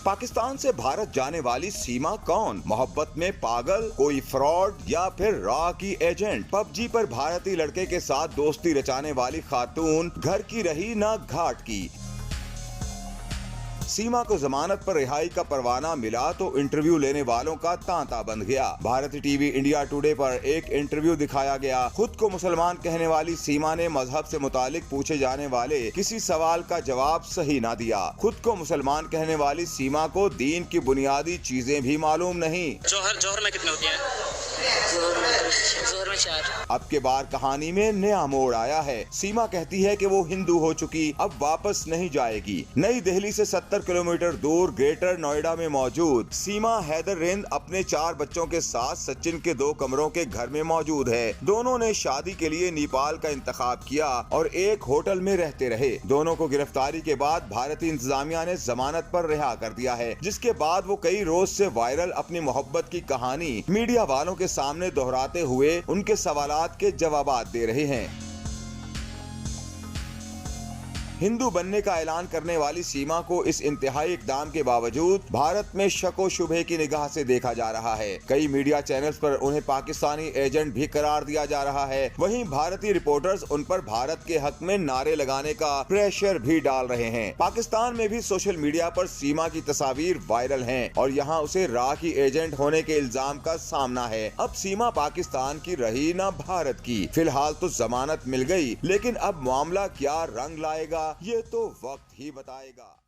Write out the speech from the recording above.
पाकिस्तान से भारत जाने वाली सीमा कौन? मोहब्बत में पागल, कोई फ्रॉड या फिर रॉ की एजेंट? पबजी पर भारतीय लड़के के साथ दोस्ती रचाने वाली खातून घर की रही ना घाट की। सीमा को जमानत पर रिहाई का परवाना मिला तो इंटरव्यू लेने वालों का तांता बंध गया। भारतीय टीवी इंडिया टुडे पर एक इंटरव्यू दिखाया गया। खुद को मुसलमान कहने वाली सीमा ने मजहब से मुतालिक पूछे जाने वाले किसी सवाल का जवाब सही ना दिया। खुद को मुसलमान कहने वाली सीमा को दीन की बुनियादी चीजें भी मालूम नहीं। जोहर में कितने होती हैं? जोहर में 4। अब के बार कहानी में नया मोड़ आया है। सीमा कहती है कि वो हिंदू हो चुकी, अब वापस नहीं जाएगी। नई दिल्ली से 70 किलोमीटर दूर ग्रेटर नोएडा में मौजूद सीमा हैदर रिंद अपने 4 बच्चों के साथ सचिन के 2 कमरों के घर में मौजूद है। दोनों ने शादी के लिए नेपाल का इंतखाब किया और एक होटल में रहते रहे। दोनों को गिरफ्तारी के बाद भारतीय इंतजामिया ने जमानत पर रिहा कर दिया है, जिसके बाद वो कई रोज से वायरल अपनी मोहब्बत की कहानी मीडिया वालों के सामने दोहराते हुए उनके सवालात के जवाबात दे रहे हैं। हिंदू बनने का ऐलान करने वाली सीमा को इस इंतहाई इकदाम के बावजूद भारत में शको शुबे की निगाह से देखा जा रहा है। कई मीडिया चैनल्स पर उन्हें पाकिस्तानी एजेंट भी करार दिया जा रहा है। वहीं भारतीय रिपोर्टर्स उन पर भारत के हक में नारे लगाने का प्रेशर भी डाल रहे हैं। पाकिस्तान में भी सोशल मीडिया पर सीमा की तस्वीर वायरल हैं और यहाँ उसे राह की एजेंट होने के इल्जाम का सामना है। अब सीमा पाकिस्तान की रही न भारत की। फिलहाल तो जमानत मिल गई, लेकिन अब मामला क्या रंग लाएगा ये तो वक्त ही बताएगा।